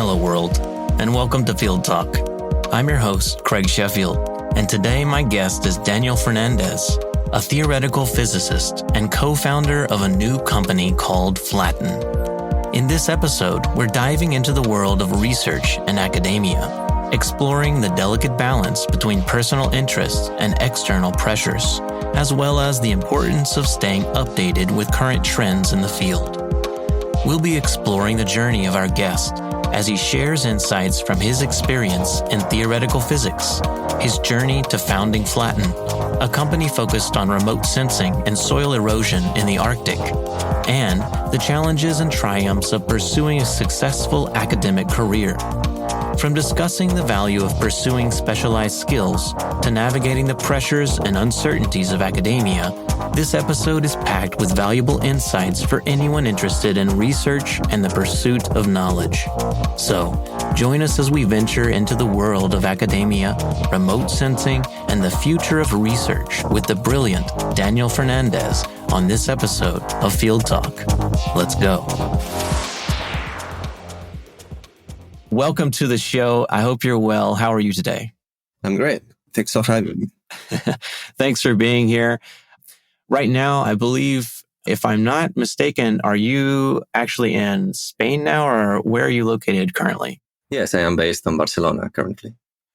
Hello world, and welcome to Field Talk. I'm your host, Craig Sheffield, and today my guest is Daniel Fernandez, a theoretical physicist and co-founder of a new company called Fléttan. In this episode, we're diving into the world of research and academia, exploring the delicate balance between personal interests and external pressures, as well as the importance of staying updated with current trends in the field. We'll be exploring the journey of our guest as he shares insights from his experience in theoretical physics, his journey to founding Fléttan, a company focused on remote sensing and soil erosion in the Arctic, and the challenges and triumphs of pursuing a successful academic career. From discussing the value of pursuing specialized skills to navigating the pressures and uncertainties of academia, this episode is packed with valuable insights for anyone interested in research and the pursuit of knowledge. So, join us as we venture into the world of academia, remote sensing, and the future of research with the brilliant Daniel Fernandez on this episode of Field Talk. Let's go. Welcome to the show. I hope you're well. How are you today? I'm great. Thanks for having me. Thanks for being here. Right now, I believe, if I'm not mistaken, are you actually in Spain now, or where are you located currently? Yes, I am based in Barcelona currently.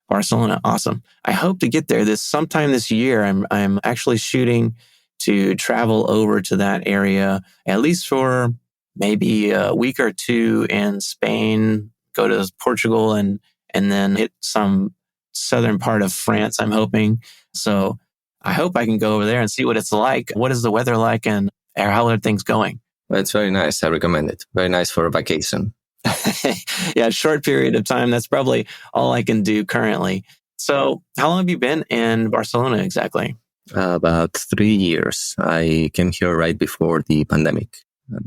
Barcelona, awesome. I hope to get there sometime this year. I'm actually shooting to travel over to that area, at least for maybe a week or two in Spain, go to Portugal, and then hit some southern part of France, I'm hoping. So I hope I can go over there and see what it's like. What is the weather like, and how are things going? Well, it's very nice. I recommend it. Very nice for a vacation. Yeah, short period of time. That's probably all I can do currently. So how long have you been in Barcelona exactly? About 3 years. I came here right before the pandemic,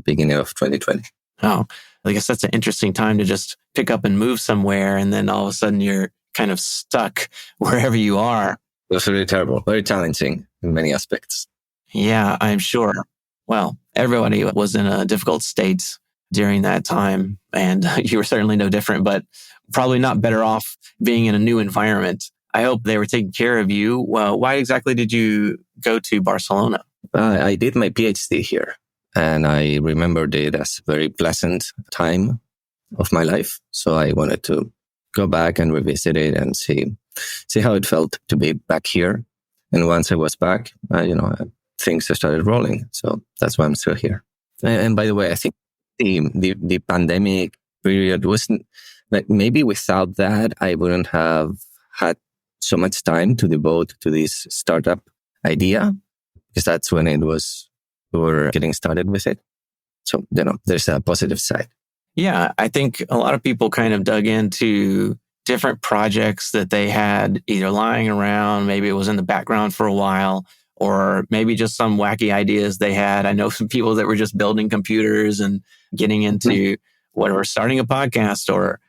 beginning of 2020. Oh, I guess that's an interesting time to just pick up and move somewhere, and then all of a sudden you're kind of stuck wherever you are. It was really terrible, very challenging in many aspects. Yeah, I'm sure. Well, everybody was in a difficult state during that time, and you were certainly no different, but probably not better off being in a new environment. I hope they were taking care of you. Well, why exactly did you go to Barcelona? I did my PhD here, and I remembered it as a very pleasant time of my life. So I wanted to go back and revisit it and see how it felt to be back here. And once I was back, things started rolling. So that's why I'm still here. And by the way, I think the pandemic period wasn't, like, maybe without that, I wouldn't have had so much time to devote to this startup idea, because that's when we were getting started with it. So, there's a positive side. Yeah, I think a lot of people kind of dug into different projects that they had either lying around, maybe it was in the background for a while, or maybe just some wacky ideas they had. I know some people that were just building computers and getting into whatever, starting a podcast or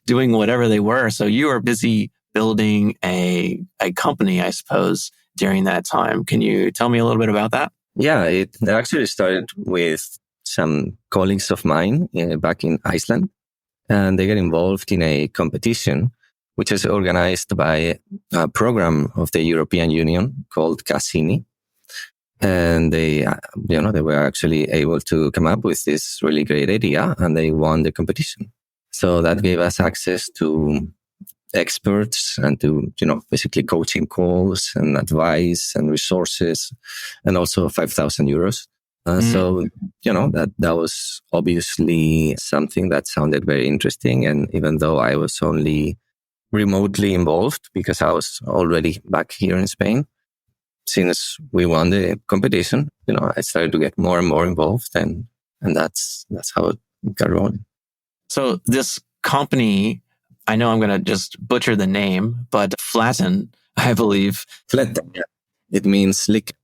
doing whatever they were. So you were busy building a company, I suppose, during that time. Can you tell me a little bit about that? Yeah, it actually started with some colleagues of mine back in Iceland, and they get involved in a competition which is organized by a program of the European Union called Cassini. And they were actually able to come up with this really great idea, and they won the competition. So that gave us access to experts and to, basically coaching calls and advice and resources, and also 5,000 euros. So, that was obviously something that sounded very interesting. And even though I was only remotely involved because I was already back here in Spain, since we won the competition, I started to get more and more involved, and that's how it got rolling. So this company, I know I'm going to just butcher the name, but Fléttan, I believe. Fléttan, yeah. It means lichen.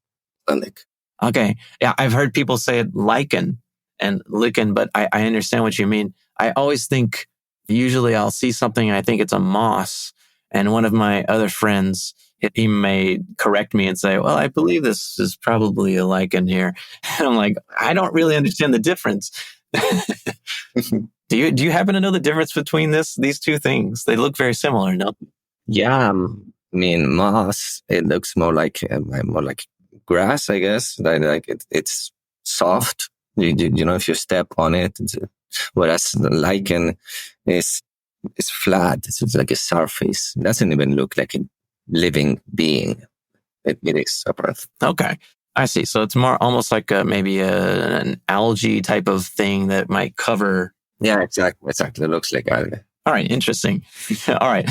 Okay. Yeah, I've heard people say it lichen and lichen, but I understand what you mean. I always think, usually I'll see something and I think it's a moss, and one of my other friends, he may correct me and say, well, I believe this is probably a lichen here. And I'm like, I don't really understand the difference. Do you happen to know the difference between these two things? They look very similar, no? Yeah, I mean, moss, it looks more like grass, I guess. It's soft. You know, if you step on it, whereas the lichen is flat. It's like a surface. It doesn't even look like a living being. It is a breath. Okay. I see. So it's more almost like maybe an algae type of thing that might cover. Yeah, exactly. It looks like algae. All right. Interesting. All right.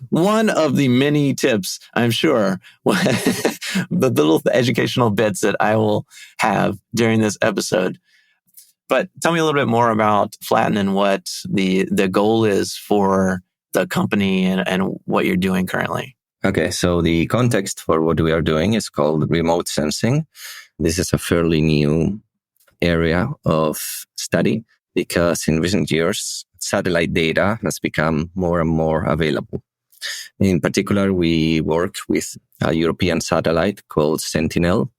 One of the many tips, I'm sure, the little educational bits that I will have during this episode. But tell me a little bit more about Fléttan and what the goal is for the company and what you're doing currently. Okay, so the context for what we are doing is called remote sensing. This is a fairly new area of study because in recent years, satellite data has become more and more available. In particular, we work with a European satellite called Sentinel-2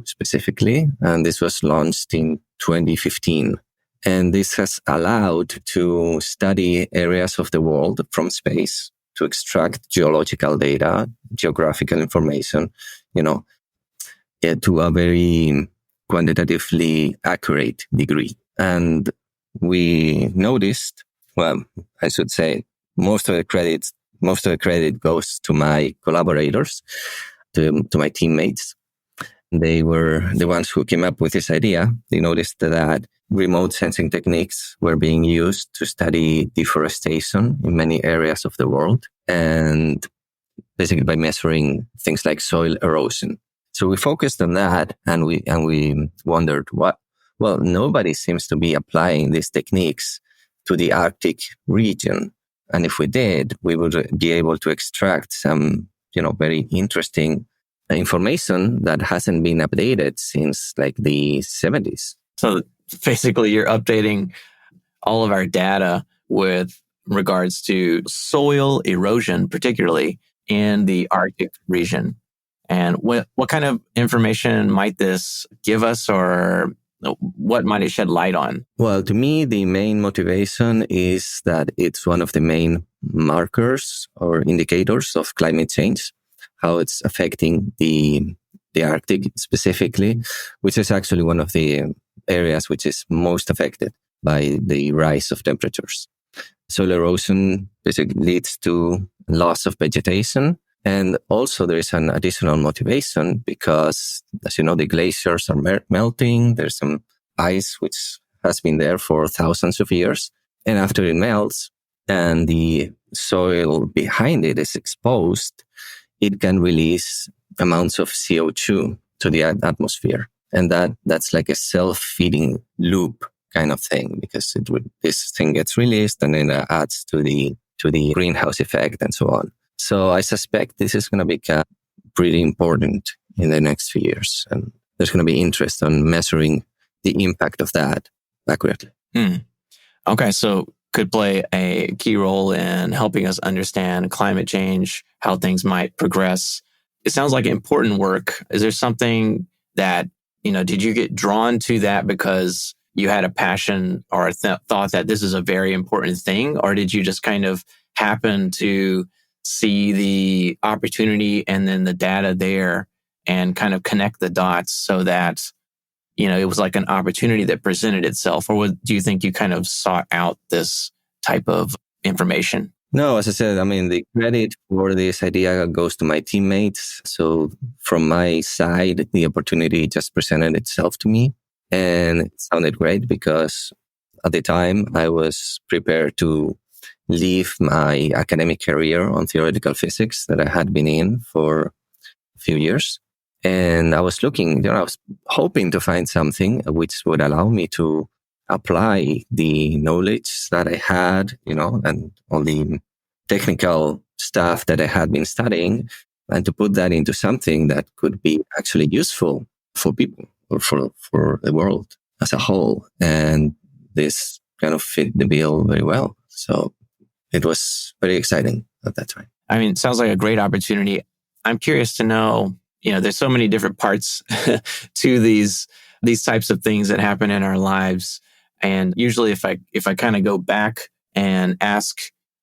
specifically, and this was launched in 2015. And this has allowed to study areas of the world from space to extract geological data, geographical information, to a very quantitatively accurate degree. And we noticed, well, I should say, most of the credit goes to my collaborators, to my teammates. They were the ones who came up with this idea. They noticed that remote sensing techniques were being used to study deforestation in many areas of the world, and basically by measuring things like soil erosion. So we focused on that, and we wondered nobody seems to be applying these techniques to the Arctic region. And if we did, we would be able to extract some, very interesting information that hasn't been updated since like the 70s. So basically you're updating all of our data with regards to soil erosion, particularly in the Arctic region. And what kind of information might this give us, or what might it shed light on? Well, to me, the main motivation is that it's one of the main markers or indicators of climate change, how it's affecting the Arctic specifically, which is actually one of the areas which is most affected by the rise of temperatures. Soil erosion basically leads to loss of vegetation. And also there is an additional motivation because, as you know, the glaciers are melting. There's some ice which has been there for thousands of years. And after it melts and the soil behind it is exposed, it can release amounts of CO2 to the atmosphere. And that's like a self-feeding loop kind of thing, because this thing gets released and then adds to the greenhouse effect and so on. So I suspect this is going to become pretty important in the next few years. And there's going to be interest on measuring the impact of that accurately. Okay, so could play a key role in helping us understand climate change, how things might progress. It sounds like important work. Is there something that, did you get drawn to that because you had a passion or thought that this is a very important thing? Or did you just kind of happen to see the opportunity and then the data there and kind of connect the dots so that, it was like an opportunity that presented itself? Or do you think you kind of sought out this type of information? No, as I said, the credit for this idea goes to my teammates. So from my side, the opportunity just presented itself to me, and it sounded great because at the time I was prepared to leave my academic career on theoretical physics that I had been in for a few years. And I was looking, I was hoping to find something which would allow me to apply the knowledge that I had, and all the technical stuff that I had been studying, and to put that into something that could be actually useful for people or for the world as a whole. And this kind of fit the bill very well. So it was very exciting at that time. It sounds like a great opportunity. I'm curious to know, there's so many different parts to these types of things that happen in our lives. And usually if I kind of go back and ask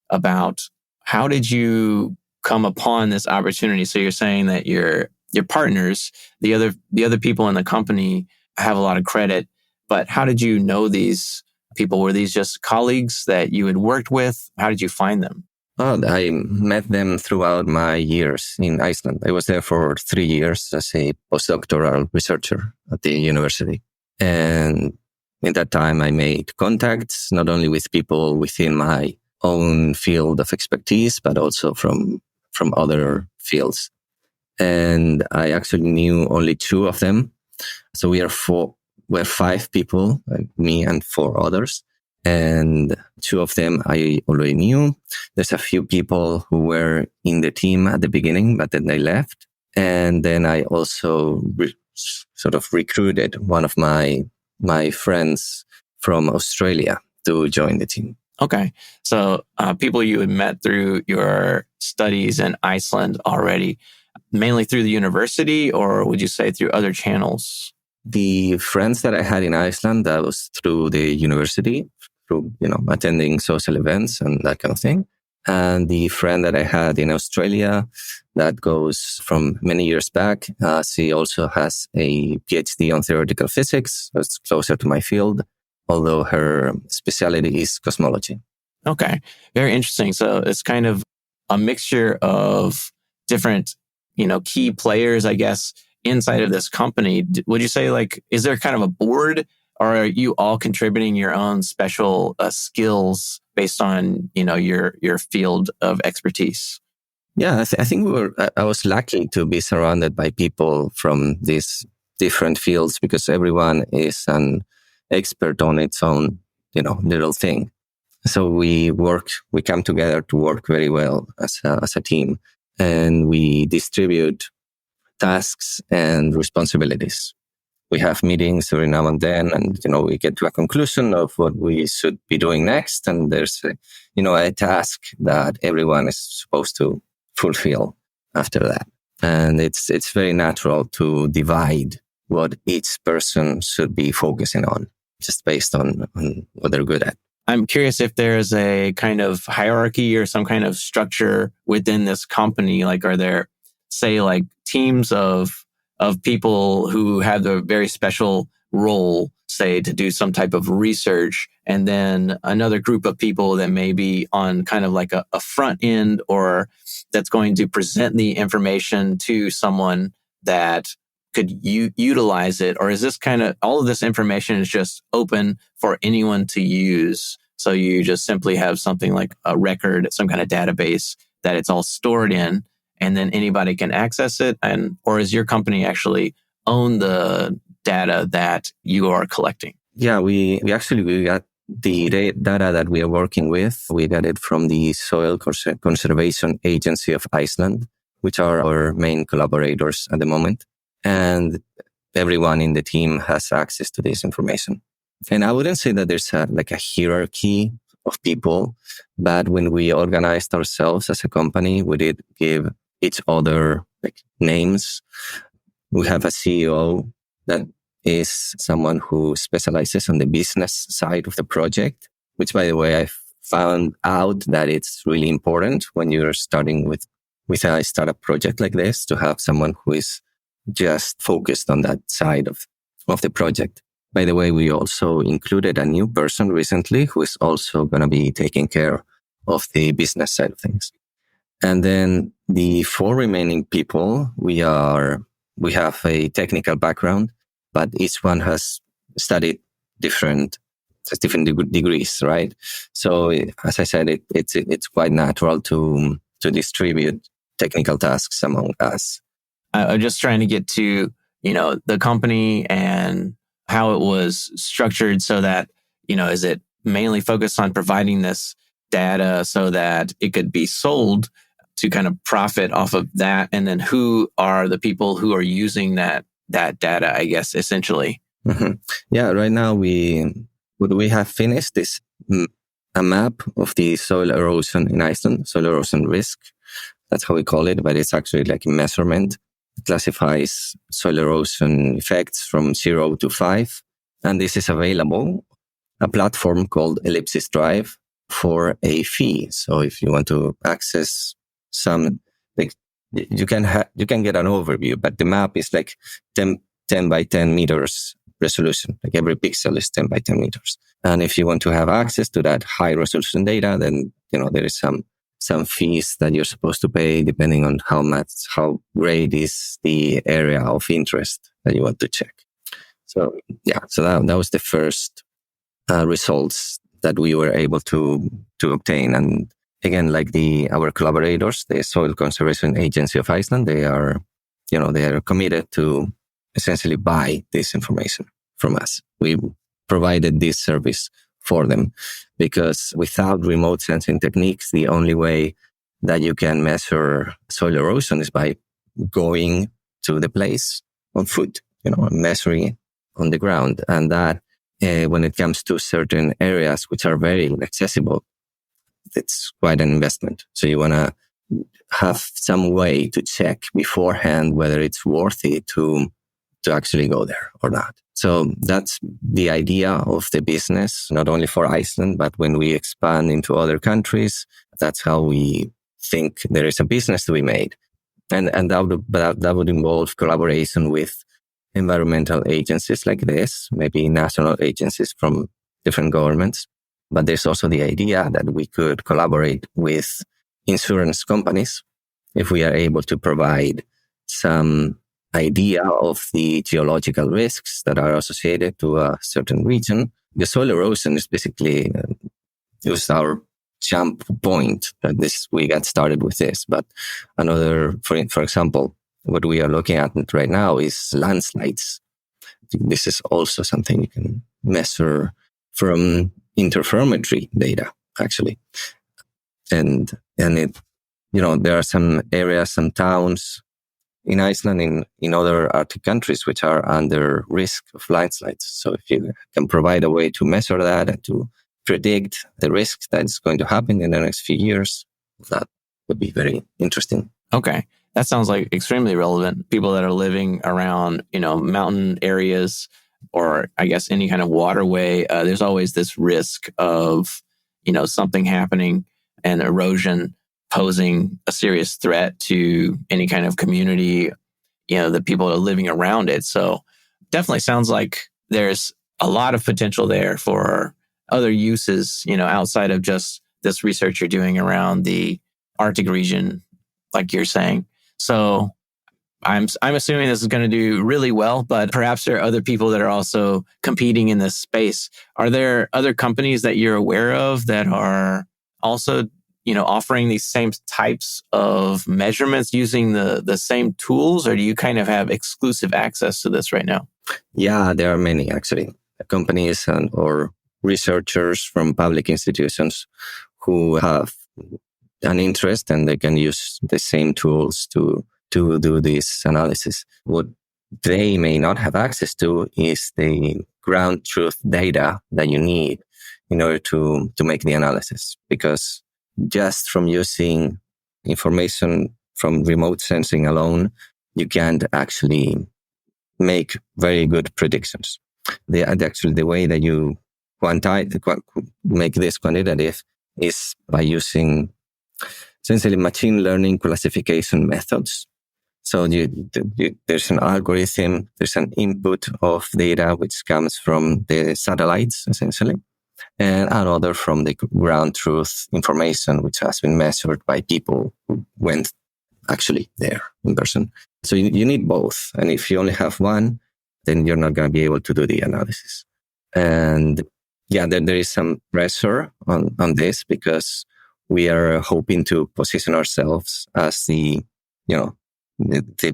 about how did you come upon this opportunity? So you're saying that your partners, the other people in the company have a lot of credit, but how did you know these people? Were these just colleagues that you had worked with? How did you find them? Oh, I met them throughout my years in Iceland. I was there for 3 years as a postdoctoral researcher at the university. And in that time, I made contacts, not only with people within my own field of expertise, but also from other fields. And I actually knew only 2 of them. So we're 5 people, me and 4 others. And 2 of them I already knew. There's a few people who were in the team at the beginning, but then they left. And then I also sort of recruited one of my friends from Australia to join the team. Okay. So people you had met through your studies in Iceland already, mainly through the university, or would you say through other channels? The friends that I had in Iceland, that was through the university, through, attending social events and that kind of thing. And the friend that I had in Australia, that goes from many years back. She also has a PhD on theoretical physics. That's closer to my field, although her specialty is cosmology. Okay. Very interesting. So it's kind of a mixture of different, key players, I guess, inside of this company. Would you say, is there kind of a board, or are you all contributing your own special skills based on, your field of expertise? Yeah, I think I was lucky to be surrounded by people from these different fields, because everyone is an expert on its own, little thing. So we come together to work very well as a team, and we distribute tasks and responsibilities. We have meetings every now and then, and, we get to a conclusion of what we should be doing next. And there's, a task that everyone is supposed to fulfill after that. And it's very natural to divide what each person should be focusing on, just based on what they're good at. I'm curious if there's a kind of hierarchy or some kind of structure within this company. Are there, say, teams of people who have a very special role, say, to do some type of research, and then another group of people that may be on kind of a front end, or that's going to present the information to someone that could utilize it? Or is this kind of, all of this information is just open for anyone to use? So you just simply have something like a record, some kind of database that it's all stored in, and then anybody can access it? Or is your company actually own the data that you are collecting? Yeah, we got the data that we are working with. We got it from the Soil Conservation Agency of Iceland, which are our main collaborators at the moment. And everyone in the team has access to this information. And I wouldn't say that there's a hierarchy of people, but when we organized ourselves as a company, we did give each other names. We have a CEO that is someone who specializes on the business side of the project, which, by the way, I found out that it's really important when you're starting with a startup project like this, to have someone who is just focused on that side of the project. By the way, we also included a new person recently who is also going to be taking care of the business side of things. And then the 4 remaining people, we have a technical background, but each one has studied different degrees, right? So as I said, it's quite natural to distribute technical tasks among us. I'm just trying to get to, the company and how it was structured, so that, is it mainly focused on providing this data so that it could be sold to kind of profit off of that? And then who are the people who are using that data, I guess, essentially? Mm-hmm. Yeah, right now we have finished this a map of the soil erosion in Iceland, soil erosion risk. That's how we call it, but it's actually a measurement. It classifies soil erosion effects from 0 to 5. And this is available a platform called Ellipsis Drive for a fee. So if you want to access some, like, you can get an overview, but the map is like 10 by 10 meters resolution. Like every pixel is 10 by 10 meters. And if you want to have access to that high resolution data, then, there is some fees that you're supposed to pay depending on how great is the area of interest that you want to check. So that was the first results that we were able to obtain. And again, like our collaborators, the Soil Conservation Agency of Iceland, they are committed to essentially buy this information from us. We provided this service for them because without remote sensing techniques, the only way that you can measure soil erosion is by going to the place on foot, measuring it on the ground. And that when it comes to certain areas which are very inaccessible, it's quite an investment. So you want to have some way to check beforehand whether it's worthy to actually go there or not. So that's the idea of the business, not only for Iceland, but when we expand into other countries, that's how we think there is a business to be made. And that would involve collaboration with environmental agencies like this, maybe national agencies from different governments. But there's also the idea that we could collaborate with insurance companies if we are able to provide some idea of the geological risks that are associated to a certain region. The soil erosion is basically just our jump point that we got started with this. But another, for example, what we are looking at right now is landslides. This is also something you can measure from interferometry data, actually. And it, there are some areas, some towns in Iceland, in other Arctic countries, which are under risk of landslides. So if you can provide a way to measure that and to predict the risk that's going to happen in the next few years, that would be very interesting. Okay. That sounds like extremely relevant. People that are living around, mountain areas, or I guess any kind of waterway, there's always this risk of, something happening and erosion posing a serious threat to any kind of community, the people that are living around it. So definitely sounds like there's a lot of potential there for other uses, outside of just this research you're doing around the Arctic region, like you're saying. So I'm assuming this is going to do really well, but perhaps there are other people that are also competing in this space. Are there other companies that you're aware of that are also, offering these same types of measurements using the same tools, or do you kind of have exclusive access to this right now? Yeah, there are many actually companies or researchers from public institutions who have an interest and they can use the same tools to do this analysis. What they may not have access to is the ground truth data that you need in order to make the analysis, because just from using information from remote sensing alone, you can't actually make very good predictions. The way that you make this quantitative is by using essentially machine learning classification methods. So there's an algorithm, there's an input of data which comes from the satellites, essentially, and another from the ground truth information, which has been measured by people who went actually there in person. So you need both. And if you only have one, then you're not going to be able to do the analysis. And there is some pressure on this because we are hoping to position ourselves as the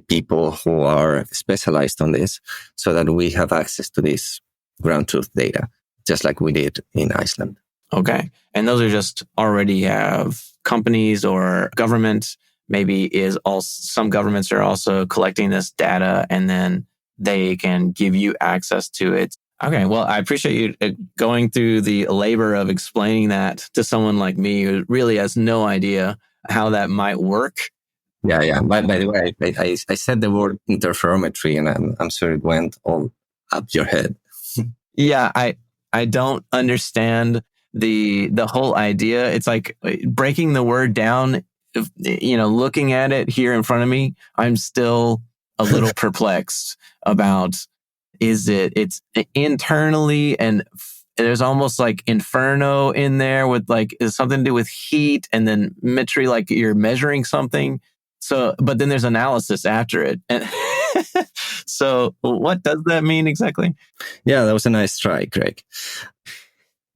people who are specialized on this so that we have access to this ground truth data, just like we did in Iceland. Okay. And those are just already have companies or government, maybe some governments are also collecting this data and then they can give you access to it. Okay. Well, I appreciate you going through the labor of explaining that to someone like me who really has no idea how that might work. Yeah. By the way, I said the word interferometry and I'm sure it went all up your head. Yeah, I don't understand the whole idea. It's like breaking the word down, looking at it here in front of me, I'm still a little perplexed about it's internally, and there's almost like inferno in there with like is something to do with heat, and then metry, like you're measuring something. So, but then there's analysis after it. And so what does that mean exactly? Yeah, that was a nice try, Craig.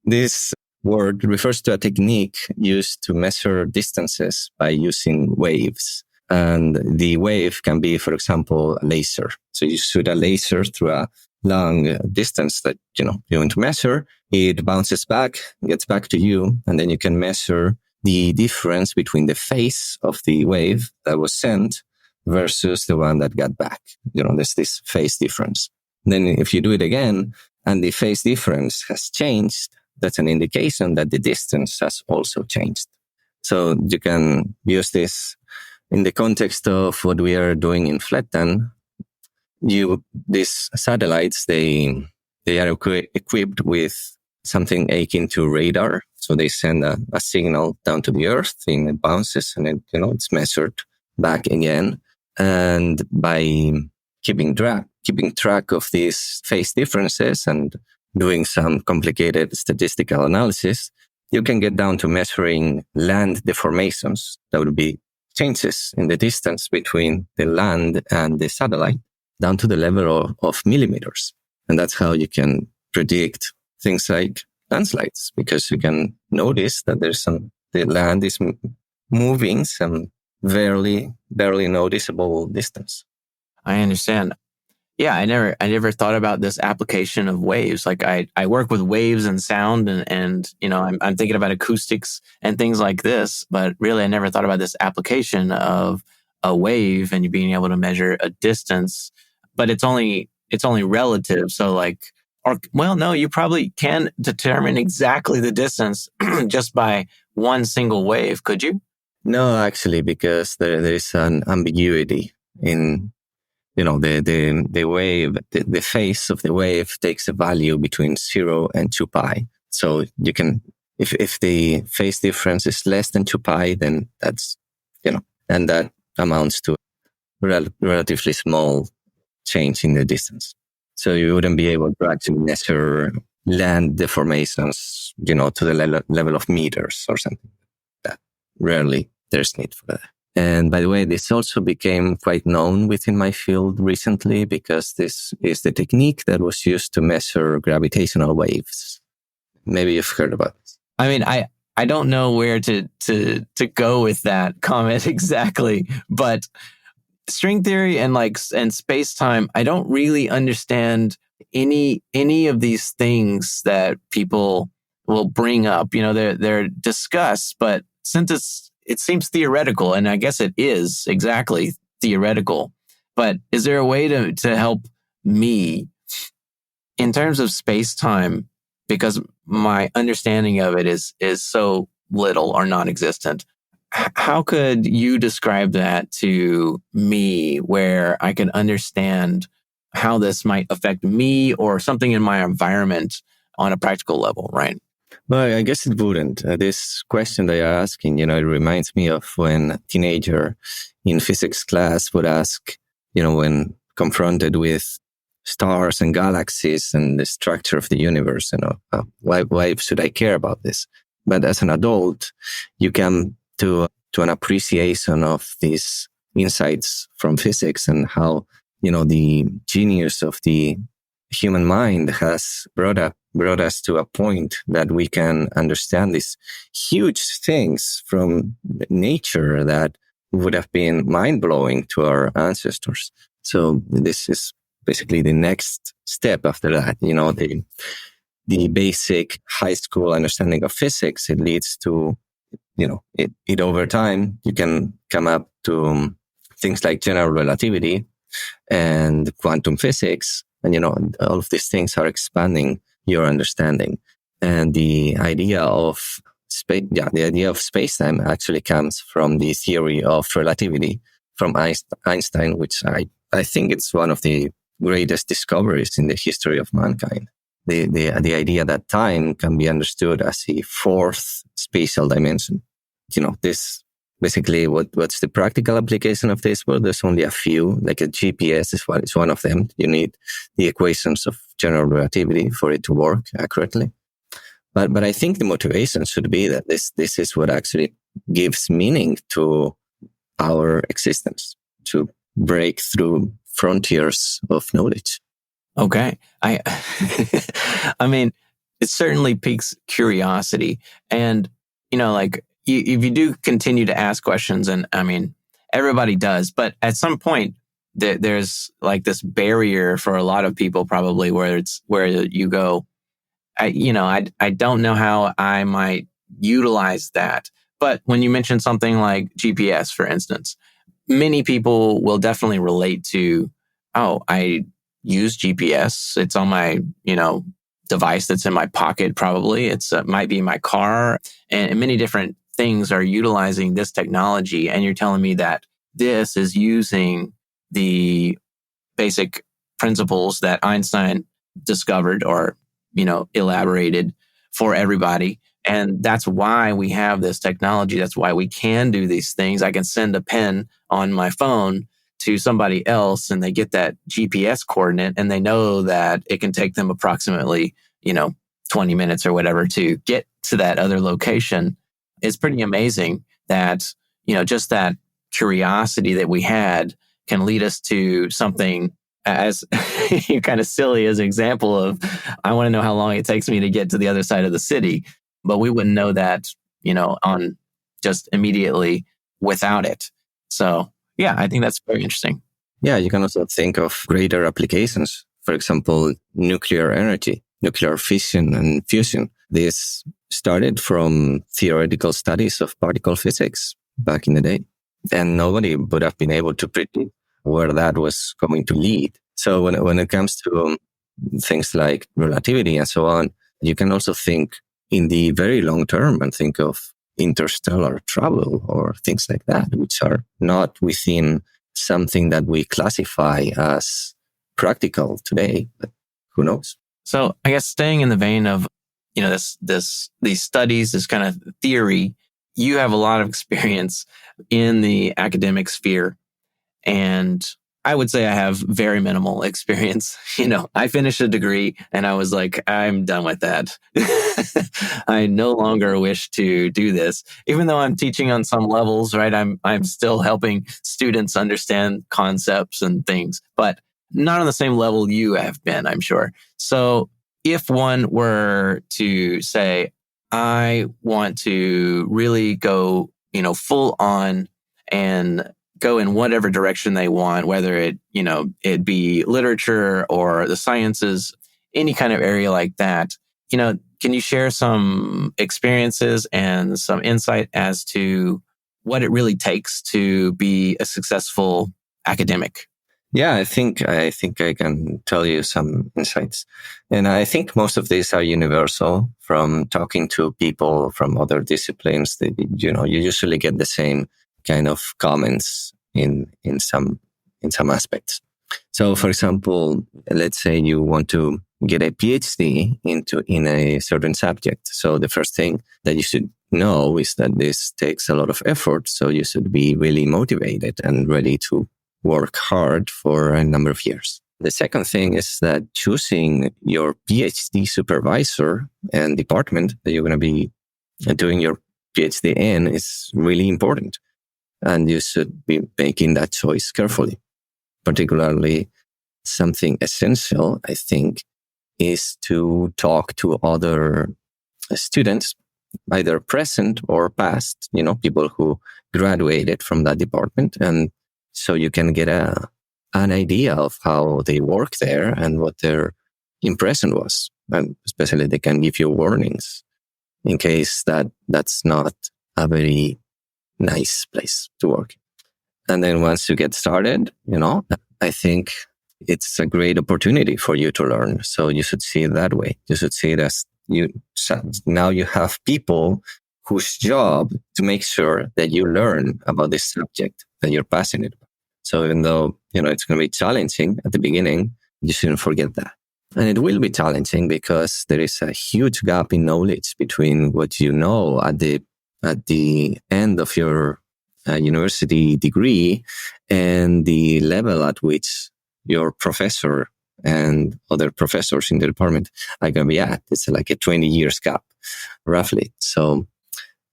This word refers to a technique used to measure distances by using waves. And the wave can be, for example, a laser. So you shoot a laser through a long distance that, you want to measure. It bounces back, gets back to you, and then you can measure the difference between the phase of the wave that was sent versus the one that got back. There's this phase difference. Then if you do it again and the phase difference has changed, that's an indication that the distance has also changed. So you can use this in the context of what we are doing in Fléttan. These satellites, they are equipped with something akin to radar. So they send a signal down to the earth, and it bounces, and it's measured back again. And by keeping track of these phase differences and doing some complicated statistical analysis, you can get down to measuring land deformations. That would be changes in the distance between the land and the satellite down to the level of millimeters. And that's how you can predict things like landslides, because you can notice that the land is moving some barely noticeable distance. I understand. Yeah, I never thought about this application of waves. Like I work with waves and sound, and I'm thinking about acoustics and things like this, but really I never thought about this application of a wave and you being able to measure a distance, but it's only relative. So no, you probably can determine exactly the distance just by one single wave, could you? No, actually, because there is an ambiguity in the wave, the phase of the wave takes a value between 0 and 2 pi. So you can, if the phase difference is less than 2 pi, then that's, and that amounts to relatively small change in the distance. So you wouldn't be able to actually measure land deformations, to the level of meters or something. That rarely there's need for that. And by the way, this also became quite known within my field recently, because this is the technique that was used to measure gravitational waves. Maybe you've heard about this. I mean, I don't know where to go with that comment exactly, but string theory and space-time, I don't really understand any of these things that people will bring up. They're discussed, but since it seems theoretical, and I guess it is exactly theoretical, but is there a way to help me in terms of space-time? Because my understanding of it is so little or non-existent. How could you describe that to me where I can understand how this might affect me or something in my environment on a practical level, right? Well, I guess it wouldn't. This question that you're asking, it reminds me of when a teenager in physics class would ask, when confronted with stars and galaxies and the structure of the universe, why should I care about this? But as an adult, you come to an appreciation of these insights from physics and how, the genius of the human mind has brought us to a point that we can understand these huge things from nature that would have been mind-blowing to our ancestors. So this is basically the next step after that. The basic high school understanding of physics, it leads to, it over time, you can come up to things like general relativity and quantum physics. And, all of these things are expanding your understanding. And the idea of space-time actually comes from the theory of relativity from Einstein, which I think it's one of the greatest discoveries in the history of mankind. the idea that time can be understood as a fourth spatial dimension. This basically what's the practical application of this? Well, there's only a few, like a GPS is one of them. You need the equations of general relativity for it to work accurately. But I think the motivation should be that this is what actually gives meaning to our existence, to break through frontiers of knowledge. Okay. I mean, it certainly piques curiosity. And, like if you do continue to ask questions, and I mean, everybody does, but at some point there's like this barrier for a lot of people probably where you go, I don't know how I might utilize that. But when you mention something like GPS, for instance, many people will definitely relate to, oh, I use GPS. It's on my, device that's in my pocket, probably. It might be in my car. And many different things are utilizing this technology. And you're telling me that this is using the basic principles that Einstein discovered or, elaborated for everybody. And that's why we have this technology. That's why we can do these things. I can send a pen on my phone to somebody else and they get that GPS coordinate and they know that it can take them approximately, 20 minutes or whatever to get to that other location. It's pretty amazing that, just that curiosity that we had can lead us to something as kind of silly as an example of, I want to know how long it takes me to get to the other side of the city, but we wouldn't know that, on just immediately without it. So yeah, I think that's very interesting. Yeah, you can also think of greater applications. For example, nuclear energy, nuclear fission and fusion. This started from theoretical studies of particle physics back in the day. And nobody would have been able to predict where that was going to lead. So when it comes to things like relativity and so on, you can also think in the very long term and think of interstellar travel or things like that, which are not within something that we classify as practical today, but who knows? So I guess staying in the vein of, these studies, this kind of theory, you have a lot of experience in the academic sphere. And I would say I have very minimal experience. I finished a degree and I was like, I'm done with that. I no longer wish to do this. Even though I'm teaching on some levels, right? I'm still helping students understand concepts and things, but not on the same level you have been, I'm sure. So if one were to say, I want to really go, full on and go in whatever direction they want, whether it be literature or the sciences, any kind of area like that. Can you share some experiences and some insight as to what it really takes to be a successful academic? Yeah, I think I can tell you some insights. And I think most of these are universal from talking to people from other disciplines. That, you usually get the same kind of comments in some aspects. So, for example, let's say you want to get a PhD in a certain subject. So the first thing that you should know is that this takes a lot of effort. So you should be really motivated and ready to work hard for a number of years. The second thing is that choosing your PhD supervisor and department that you're going to be doing your PhD in is really important. And you should be making that choice carefully. Particularly, something essential, I think, is to talk to other students, either present or past, people who graduated from that department. And so you can get an idea of how they work there and what their impression was. And especially they can give you warnings in case that's not a very nice place to work. And then once you get started, I think it's a great opportunity for you to learn. So you should see it that way. You should see it as now you have people whose job to make sure that you learn about this subject that you're passionate about. So even though, it's going to be challenging at the beginning, you shouldn't forget that. And it will be challenging because there is a huge gap in knowledge between what you know at the end of your university degree and the level at which your professor and other professors in the department are going to be at. It's like a 20 years gap, roughly. So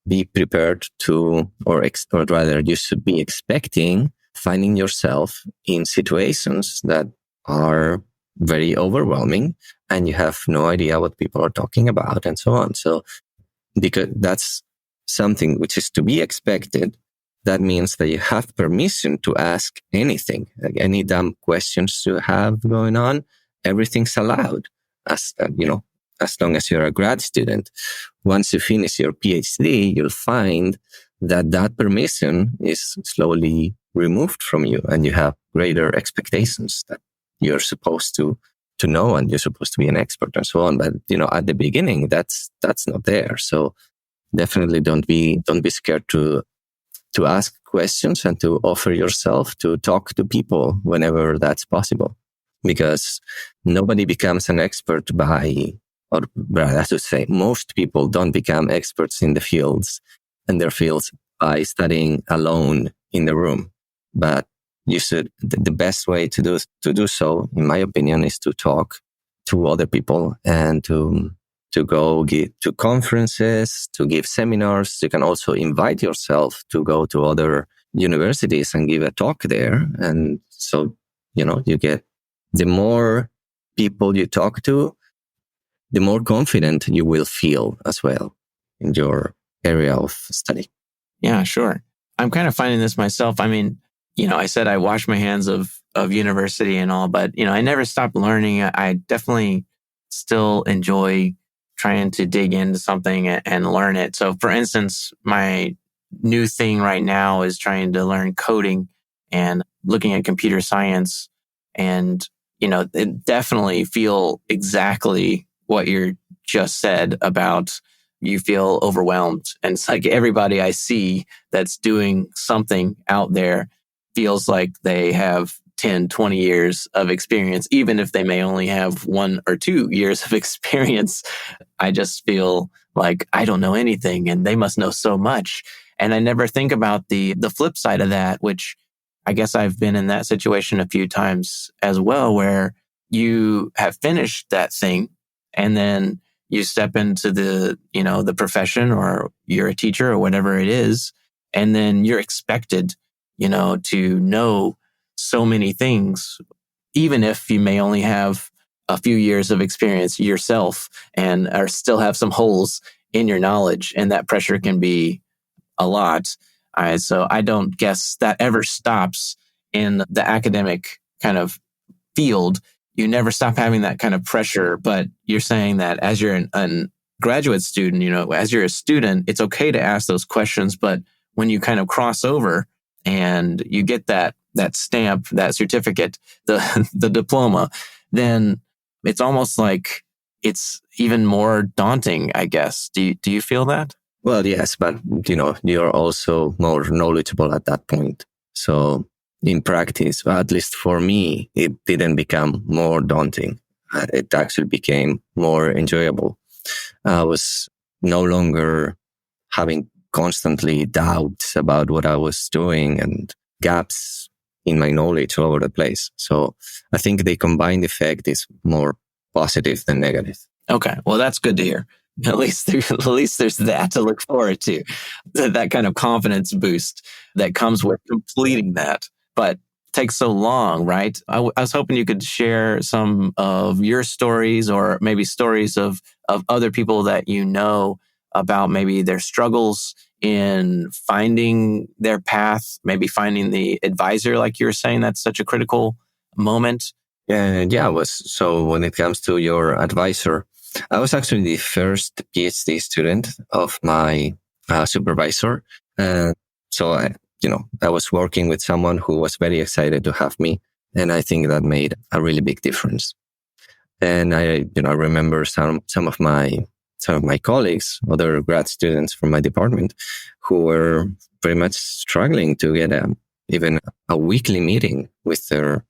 be prepared to, or rather you should be expecting finding yourself in situations that are very overwhelming and you have no idea what people are talking about and so on. So because that's something which is to be expected, that means that you have permission to ask anything, like any dumb questions you have going on. Everything's allowed, as as long as you're a grad student. Once you finish your PhD, you'll find that permission is slowly removed from you, and you have greater expectations that you're supposed to know and you're supposed to be an expert and so on. But at the beginning, that's not there. So definitely don't be scared to ask questions and to offer yourself to talk to people whenever that's possible, because nobody becomes an expert or I should say, most people don't become experts in their fields by studying alone in the room. But the best way to do so, in my opinion, is to talk to other people and to go to conferences, to give seminars. You can also invite yourself to go to other universities and give a talk there. And so, you get, the more people you talk to, the more confident you will feel as well in your area of study. Yeah, sure. I'm kind of finding this myself. I mean, I said I wash my hands of university and all, but, I never stopped learning. I definitely still enjoy trying to dig into something and learn it. So for instance, my new thing right now is trying to learn coding and looking at computer science. And, it definitely feel exactly what you just said about you feel overwhelmed. And it's like everybody I see that's doing something out there feels like they have 10, 20 years of experience, even if they may only have 1 or 2 years of experience. I just feel like I don't know anything and they must know so much. And I never think about the flip side of that, which I guess I've been in that situation a few times as well, where you have finished that thing and then you step into the profession, or you're a teacher or whatever it is. And then you're expected, to know so many things, even if you may only have a few years of experience yourself and or still have some holes in your knowledge. And that pressure can be a lot. So I don't guess that ever stops in the academic kind of field. You never stop having that kind of pressure, but you're saying that as you're a graduate student, as you're a student, it's okay to ask those questions. But when you kind of cross over and you get that stamp, that certificate, the diploma, then it's almost like it's even more daunting, I guess. Do you feel that? Well, yes, but you're also more knowledgeable at that point. So in practice, at least for me, it didn't become more daunting. It actually became more enjoyable. I was no longer having constantly doubts about what I was doing and gaps in my knowledge all over the place. So I think the combined effect is more positive than negative. Okay. Well, that's good to hear. At least there's that to look forward to, that kind of confidence boost that comes with completing that. But it takes so long, right? I was hoping you could share some of your stories, or maybe stories of other people that about maybe their struggles in finding their path, maybe finding the advisor, like you were saying, that's such a critical moment. So when it comes to your advisor, I was actually the first PhD student of my supervisor. So I was working with someone who was very excited to have me. And I think that made a really big difference. And I remember some of my colleagues, other grad students from my department, who were very much struggling to get even a weekly meeting with the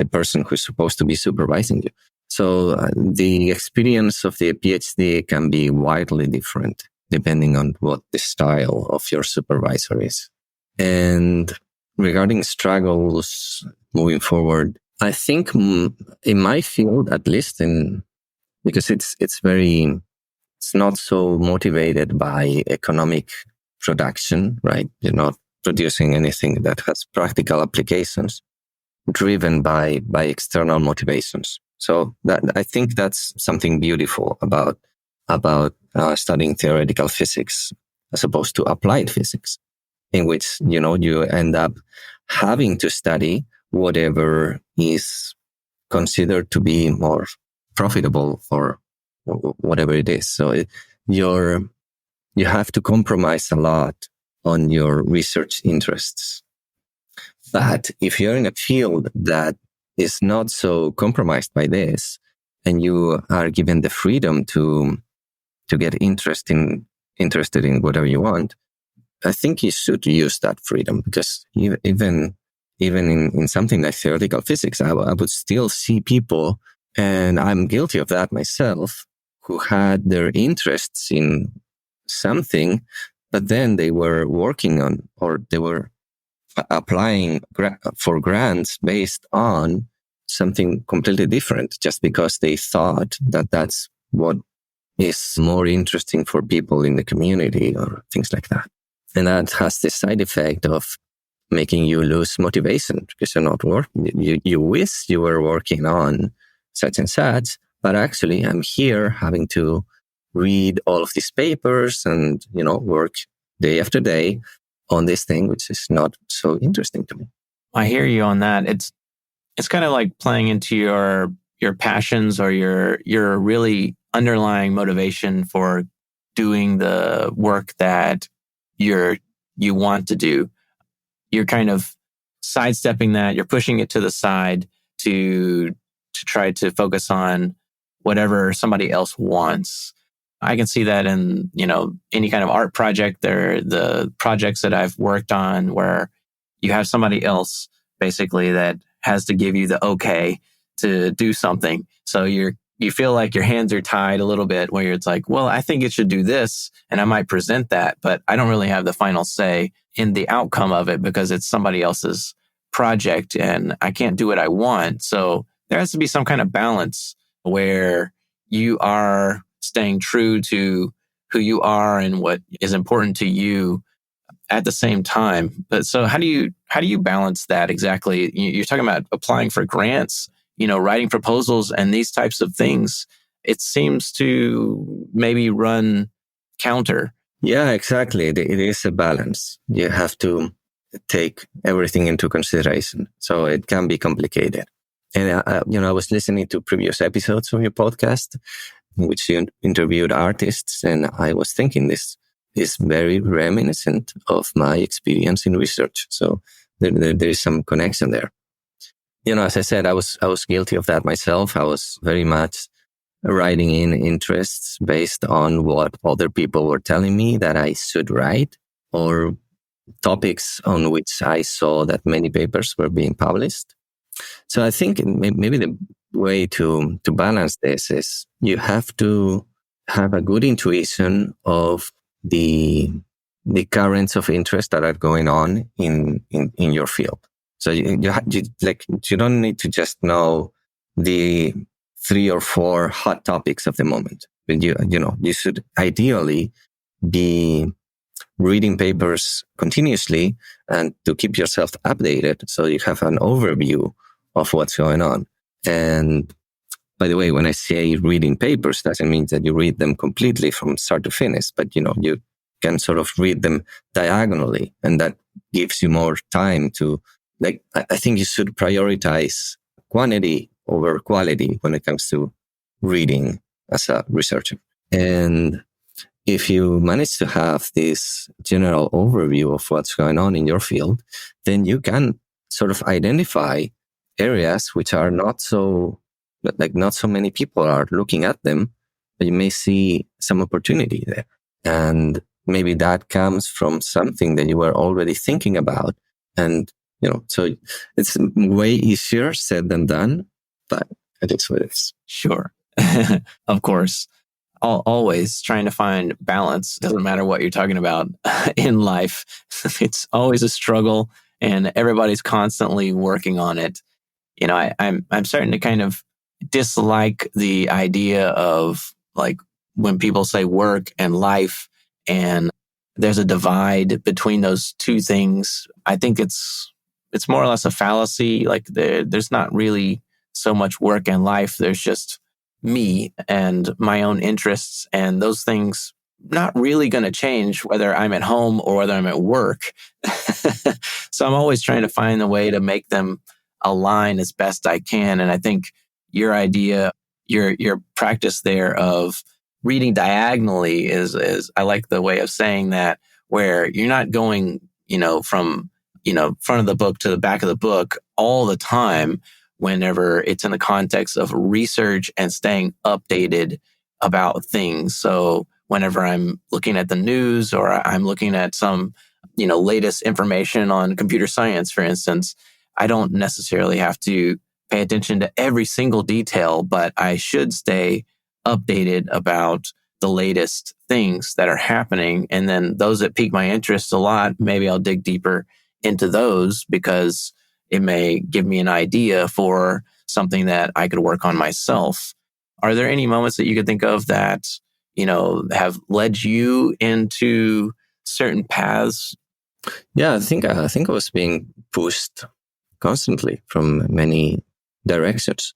person who's supposed to be supervising you. So the experience of the PhD can be widely different depending on what the style of your supervisor is. And regarding struggles moving forward, I think in my field, at least because it's not so motivated by economic production, right? You're not producing anything that has practical applications driven by external motivations. So that I think that's something beautiful about studying theoretical physics as opposed to applied physics, in which, you end up having to study whatever is considered to be more profitable or whatever it is. So you have to compromise a lot on your research interests. But if you're in a field that is not so compromised by this, and you are given the freedom to get interested in whatever you want, I think you should use that freedom, because even in something like theoretical physics, I would still see people, and I'm guilty of that myself, who had their interests in something, but then they were working on, or they were applying for grants based on something completely different, just because they thought that that's what is more interesting for people in the community or things like that. And that has the side effect of making you lose motivation, because you're not working. You wish you were working on such and such, but actually I'm here having to read all of these papers and, work day after day on this thing, which is not so interesting to me. I hear you on that. It's kind of like playing into your passions or your really underlying motivation for doing the work that you want to do. You're kind of sidestepping that. You're pushing it to the side to try to focus on whatever somebody else wants. I can see that in, any kind of art project. The projects that I've worked on where you have somebody else basically that has to give you the okay to do something. So you feel like your hands are tied a little bit, where it's like, well, I think it should do this and I might present that, but I don't really have the final say in the outcome of it because it's somebody else's project and I can't do what I want. So there has to be some kind of balance where you are staying true to who you are and what is important to you at the same time. But so how do you balance that exactly? You're talking about applying for grants, writing proposals and these types of things. It seems to maybe run counter. Yeah, exactly. It is a balance. You have to take everything into consideration. So it can be complicated. And, I was listening to previous episodes of your podcast in which you interviewed artists, and I was thinking this is very reminiscent of my experience in research. So there is some connection there. As I said, I was guilty of that myself. I was very much writing in interests based on what other people were telling me that I should write, or topics on which I saw that many papers were being published. So I think maybe the way to balance this is you have to have a good intuition of the currents of interest that are going on in your field. So you don't need to just know the 3 or 4 hot topics of the moment, but you should ideally be reading papers continuously and to keep yourself updated so you have an overview of what's going on. And by the way, when I say reading papers, doesn't mean that you read them completely from start to finish, but you can sort of read them diagonally, and that gives you more time to, I think you should prioritize quantity over quality when it comes to reading as a researcher. And if you manage to have this general overview of what's going on in your field, then you can sort of identify areas which are not so many people are looking at them, but you may see some opportunity there. And maybe that comes from something that you were already thinking about. And, so it's way easier said than done, but it is what it is. Sure. Of course. Always trying to find balance. Doesn't matter what you're talking about in life. It's always a struggle and everybody's constantly working on it. I'm starting to kind of dislike the idea of like when people say work and life and there's a divide between those two things. I think it's more or less a fallacy. Like there's not really so much work and life. There's just me and my own interests, and those things not really going to change whether I'm at home or whether I'm at work. So I'm always trying to find a way to make them align as best I can. And I think your idea, your practice there of reading diagonally is I like the way of saying that, where you're not going, from, front of the book to the back of the book all the time, whenever it's in the context of research and staying updated about things. So whenever I'm looking at the news or I'm looking at some, latest information on computer science, for instance, I don't necessarily have to pay attention to every single detail, but I should stay updated about the latest things that are happening. And then those that pique my interest a lot, maybe I'll dig deeper into those because it may give me an idea for something that I could work on myself. Are there any moments that you could think of that, have led you into certain paths? Yeah, I think I was being pushed constantly from many directions.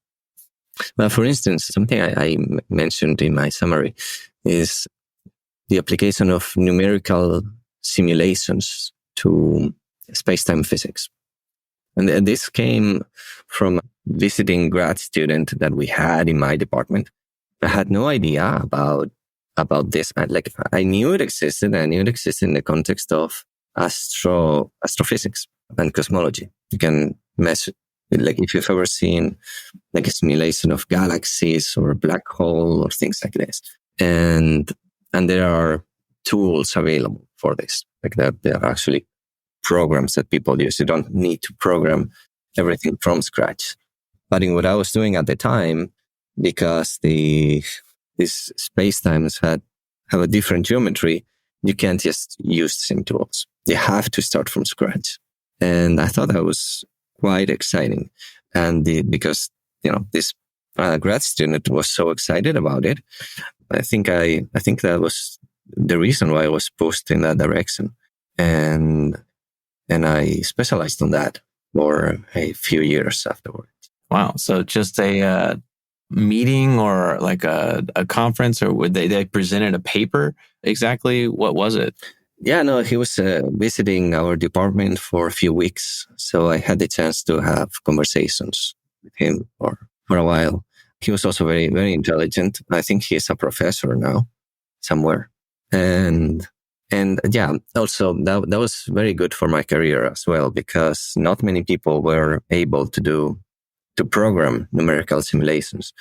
Well, for instance, something I mentioned in my summary is the application of numerical simulations to space-time physics. And this came from visiting grad student that we had in my department. I had no idea about this. I knew it existed. I knew it existed in the context of astrophysics and cosmology. You can measure, like if you've ever seen like a simulation of galaxies or a black hole or things like this. And there are tools available for this. Like that, there are actually programs that people use. You don't need to program everything from scratch. But in what I was doing at the time, because these spacetimes have a different geometry, you can't just use the same tools. You have to start from scratch. And I thought that was quite exciting. And because, this grad student was so excited about it, I think that was the reason why I was pushed in that direction. And I specialized on that for a few years afterward. Wow. So just a meeting or like a conference, or would they presented a paper? Exactly what was it? Yeah, no, he was visiting our department for a few weeks. So I had the chance to have conversations with him for a while. He was also very, very intelligent. I think he's a professor now somewhere. And yeah, also that was very good for my career as well, because not many people were able to program numerical simulations.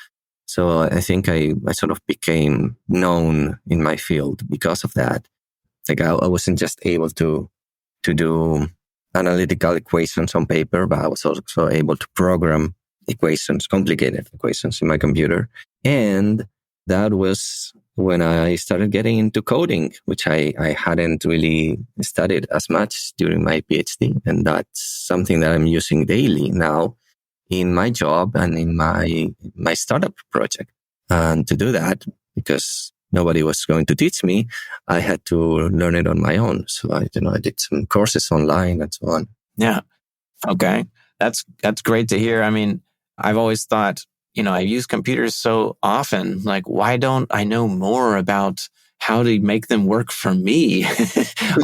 So I think I sort of became known in my field because of that. Like I wasn't just able to do analytical equations on paper, but I was also able to program complicated equations in my computer. And that was when I started getting into coding, which I hadn't really studied as much during my PhD. And that's something that I'm using daily now in my job and in my startup project. And to do that, because nobody was going to teach me, I had to learn it on my own. So I did some courses online and so on. Yeah. Okay. That's great to hear. I mean, I've always thought, I use computers so often. Like, why don't I know more about how to make them work for me?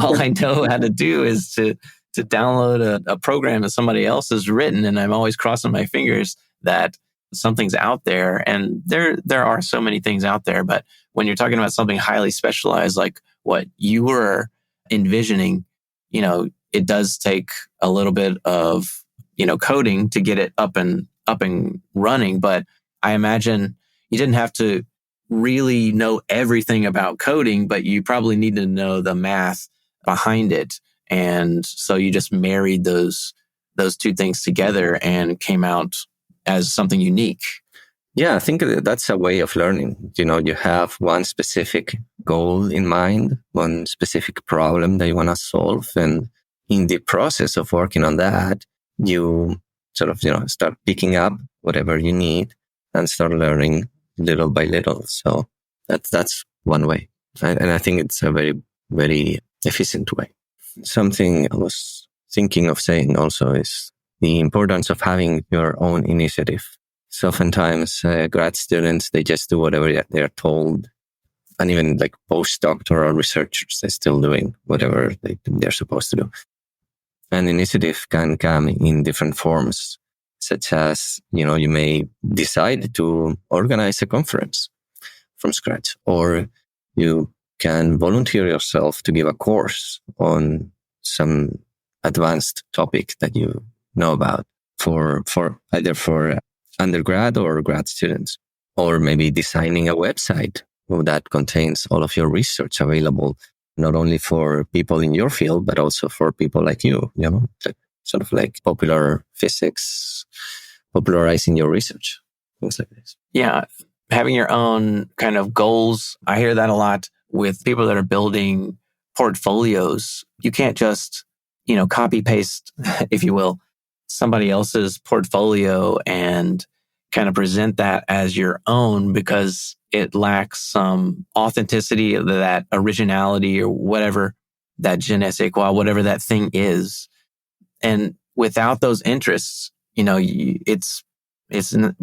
All I know how to do is to download a program that somebody else has written. And I'm always crossing my fingers that something's out there. And there are so many things out there. But when you're talking about something highly specialized, like what you were envisioning, it does take a little bit of, coding to get it up and running. But I imagine you didn't have to really know everything about coding, but you probably need to know the math behind it. And so you just married those two things together and came out as something unique. Yeah, I think that's a way of learning. You have one specific goal in mind, one specific problem that you want to solve. And in the process of working on that, you sort of, start picking up whatever you need and start learning little by little. So that's one way. And I think it's a very, very efficient way. Something I was thinking of saying also is the importance of having your own initiative. So oftentimes grad students, they just do whatever they're told. And even like postdoctoral researchers, they're still doing whatever they're supposed to do. And initiative can come in different forms, such as, you may decide to organize a conference from scratch, or you can volunteer yourself to give a course on some advanced topic that you know about for either for undergrad or grad students, or maybe designing a website that contains all of your research available, not only for people in your field, but also for people like you, sort of like popular physics, popularizing your research, things like this. Yeah. Having your own kind of goals. I hear that a lot with people that are building portfolios. You can't just, copy paste, if you will, somebody else's portfolio and kind of present that as your own, because it lacks some authenticity, that originality, or whatever, that je ne sais quoi, whatever that thing is. And without those interests, it's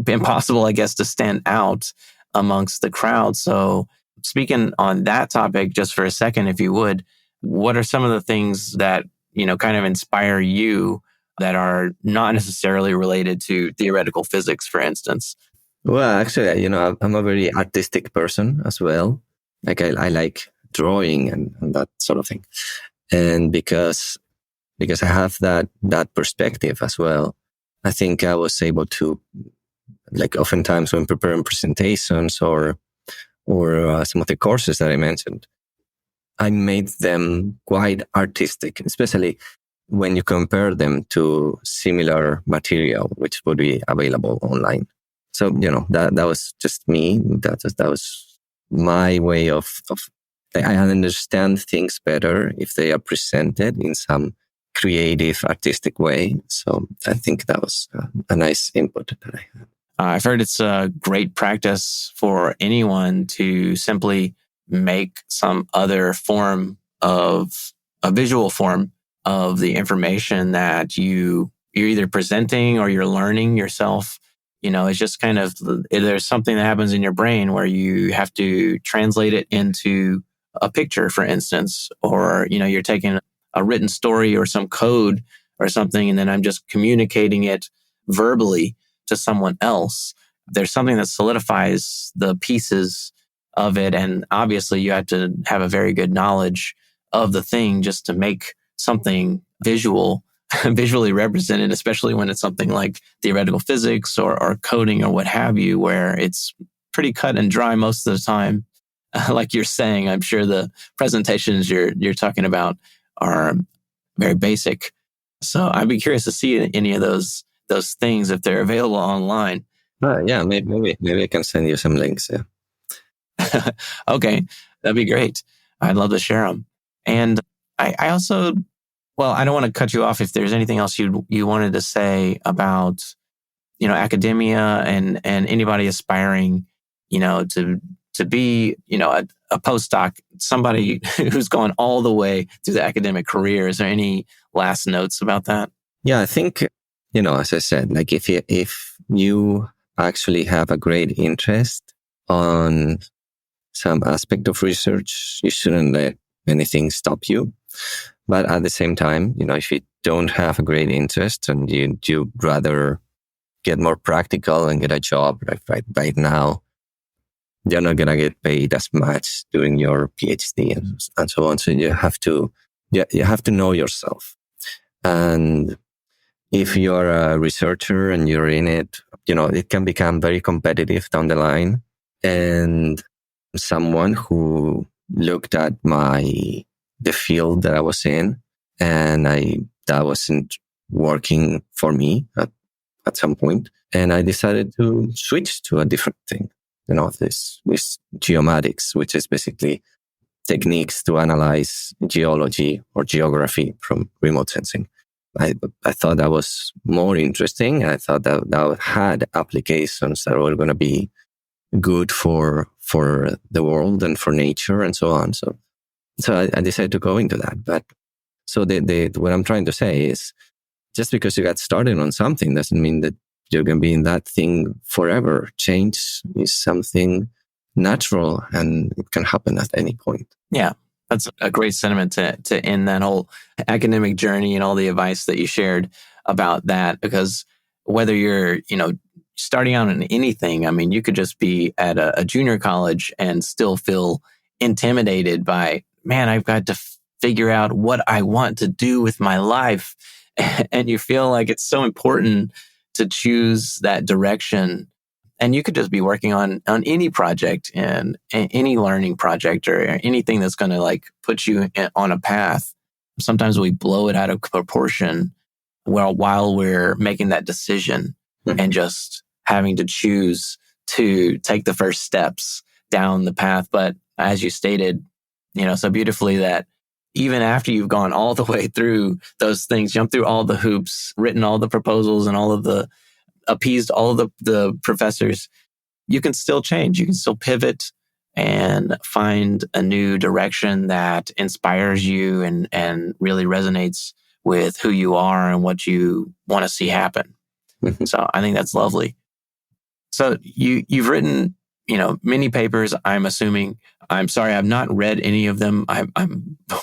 impossible, I guess, to stand out amongst the crowd. So speaking on that topic just for a second, if you would, what are some of the things that, kind of inspire you that are not necessarily related to theoretical physics, for instance? Well, actually, I'm a very artistic person as well. Like I like drawing and that sort of thing. And because I have that perspective as well, I think I was able to, like, oftentimes when preparing presentations or some of the courses that I mentioned, I made them quite artistic, especially when you compare them to similar material, which would be available online. So, that was just me. That was my way of I understand things better if they are presented in some creative, artistic way. So I think that was a nice input that I had. I've heard it's a great practice for anyone to simply make some other form of a visual form of the information that you're either presenting or you're learning yourself. It's just kind of, there's something that happens in your brain where you have to translate it into a picture, for instance, or, you're taking a written story or some code or something, and then I'm just communicating it verbally to someone else. There's something that solidifies the pieces of it. And obviously you have to have a very good knowledge of the thing just to make something visually represented, especially when it's something like theoretical physics or coding or what have you, where it's pretty cut and dry most of the time. Like you're saying, I'm sure the presentations you're talking about are very basic. So I'd be curious to see any of those things if they're available online. Yeah, maybe I can send you some links. Yeah. Okay, that'd be great. I'd love to share them. And I also, well, I don't want to cut you off if there's anything else you wanted to say about, academia and anybody aspiring, to be, a postdoc, somebody who's gone all the way through the academic career. Is there any last notes about that? Yeah, I think, as I said, like if you actually have a great interest on some aspect of research, you shouldn't let anything stop you. But at the same time, if you don't have a great interest and you'd rather get more practical and get a job right now, you're not going to get paid as much doing your PhD and so on. So you have to know yourself. And if you're a researcher and you're in it, it can become very competitive down the line. And someone who looked at the field that I was in, and that wasn't working for me at some point, And I decided to switch to a different thing, this with geomatics, which is basically techniques to analyze geology or geography from remote sensing. I thought that was more interesting. I thought that had applications that were going to be good for the world and for nature and so on. So I decided to go into that. But so what I'm trying to say is, just because you got started on something doesn't mean that you're going to be in that thing forever. Change is something natural and it can happen at any point. Yeah, that's a great sentiment to end that whole academic journey and all the advice that you shared about that. Because whether you're, starting out in anything, I mean, you could just be at a junior college and still feel intimidated by, man, I've got to figure out what I want to do with my life. And you feel like it's so important to choose that direction. And you could just be working on any project and any learning project or anything that's going to put you on a path. Sometimes we blow it out of proportion while we're making that decision and just having to choose to take the first steps down the path. But as you stated, so beautifully, that even after you've gone all the way through those things, jumped through all the hoops, written all the proposals and appeased all of the professors, you can still change. You can still pivot and find a new direction that inspires you and really resonates with who you are and what you want to see happen. So I think that's lovely. So you've written, many papers, I'm assuming. I'm sorry, I've not read any of them. I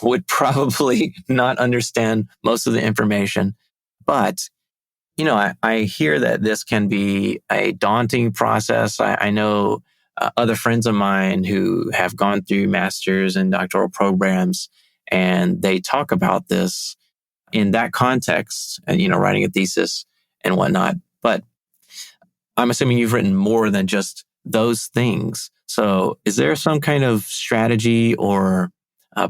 would probably not understand most of the information, but I hear that this can be a daunting process. I know other friends of mine who have gone through master's and doctoral programs, and they talk about this in that context and, writing a thesis and whatnot. But I'm assuming you've written more than just those things. So is there some kind of strategy or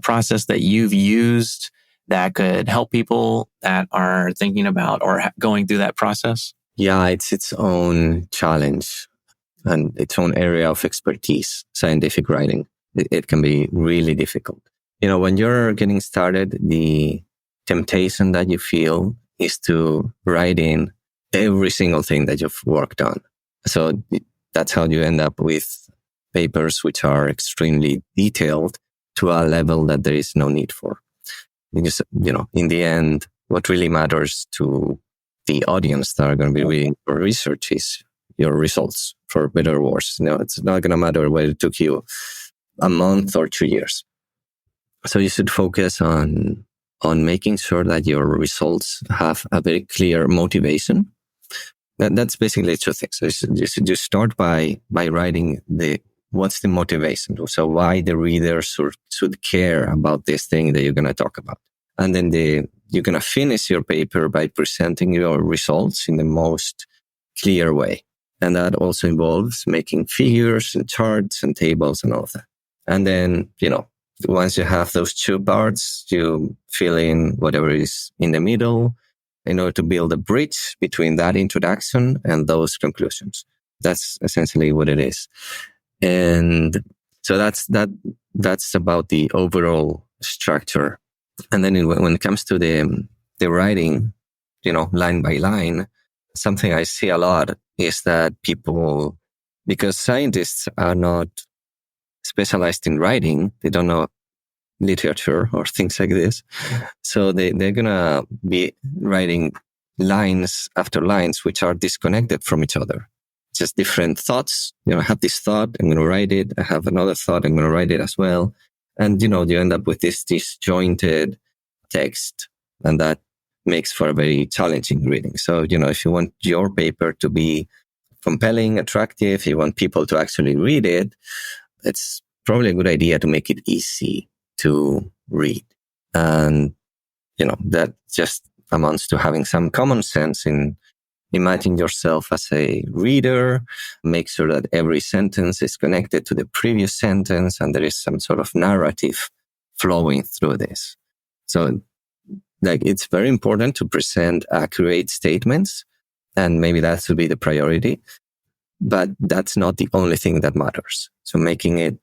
process that you've used that could help people that are thinking about or going through that process? Yeah, it's its own challenge and its own area of expertise, scientific writing. It can be really difficult. When you're getting started, the temptation that you feel is to write in every single thing that you've worked on. So that's how you end up with papers which are extremely detailed to a level that there is no need for. Because, in the end, what really matters to the audience that are going to be reading your research is your results, for better or worse. It's not going to matter whether it took you a month or 2 years. So you should focus on making sure that your results have a very clear motivation. That's basically two things. So you start by writing what's the motivation? So why the reader should care about this thing that you're going to talk about. And then you're going to finish your paper by presenting your results in the most clear way. And that also involves making figures and charts and tables and all of that. And then, once you have those two parts, you fill in whatever is in the middle in order to build a bridge between that introduction and those conclusions. That's essentially what it is. And so that's about the overall structure. And then when it comes to the writing, line by line, something I see a lot is that people, because scientists are not specialized in writing, they don't know literature or things like this. So they're going to be writing lines after lines, which are disconnected from each other. Just different thoughts. I have this thought, I'm going to write it. I have another thought, I'm going to write it as well. And, you end up with this disjointed text, and that makes for a very challenging reading. So, if you want your paper to be compelling, attractive, you want people to actually read it, it's probably a good idea to make it easy to read. And, that just amounts to having some common sense in imagine yourself as a reader, make sure that every sentence is connected to the previous sentence and there is some sort of narrative flowing through this. So, it's very important to present accurate statements And maybe that should be the priority, but that's not the only thing that matters. So making it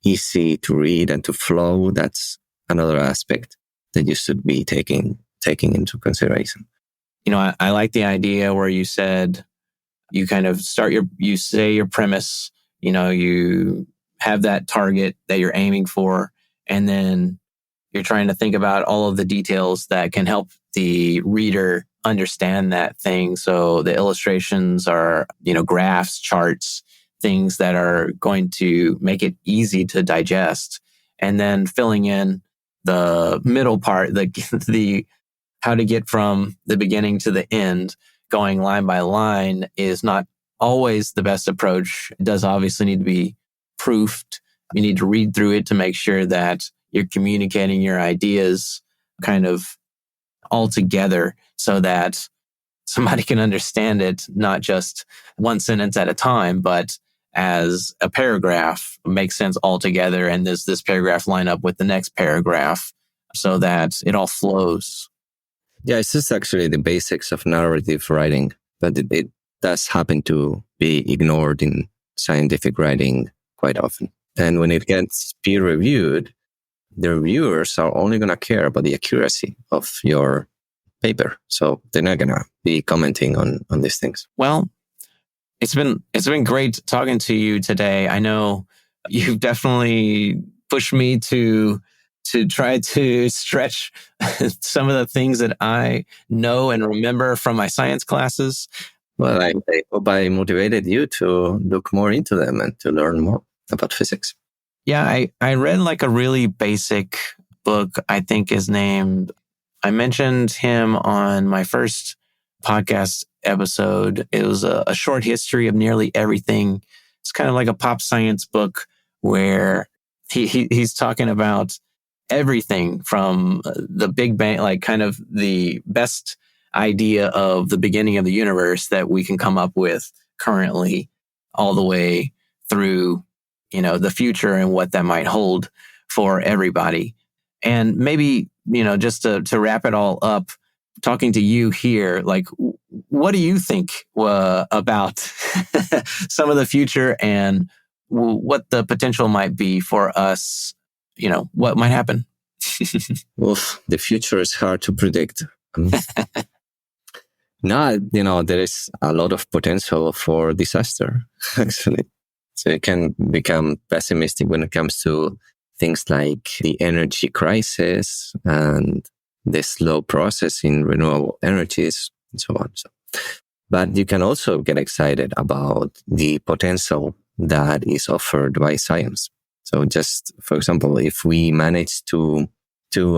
easy to read and to flow, that's another aspect that you should be taking into consideration. I like the idea where you said you kind of you say your premise, you have that target that you're aiming for, and then you're trying to think about all of the details that can help the reader understand that thing. So the illustrations are, graphs, charts, things that are going to make it easy to digest. And then filling in the middle part, the how to get from the beginning to the end, going line by line, is not always the best approach. It does obviously need to be proofed. You need to read through it to make sure that you're communicating your ideas kind of all together so that somebody can understand it, not just one sentence at a time, but as a paragraph makes sense all together. And does this paragraph line up with the next paragraph so that it all flows? Yeah, it's just actually the basics of narrative writing, but it does happen to be ignored in scientific writing quite often. And when it gets peer reviewed, the reviewers are only going to care about the accuracy of your paper. So they're not going to be commenting on these things. Well, it's been great talking to you today. I know you've definitely pushed me to try to stretch some of the things that I know and remember from my science classes. Well, I hope I motivated you to look more into them and to learn more about physics. Yeah, I read like a really basic book, I think is named, I mentioned him on my first podcast episode. It was a short history of nearly everything. It's kind of like a pop science book where he's talking about everything from the Big Bang, like kind of the best idea of the beginning of the universe that we can come up with currently, all the way through, the future and what that might hold for everybody. And maybe, just to wrap it all up, talking to you here, like, what do you think about some of the future and what the potential might be for us? What might happen? Oof, the future is hard to predict. No, there is a lot of potential for disaster, actually. So you can become pessimistic when it comes to things like the energy crisis and the slow process in renewable energies and so on. But you can also get excited about the potential that is offered by science. So just, for example, if we manage to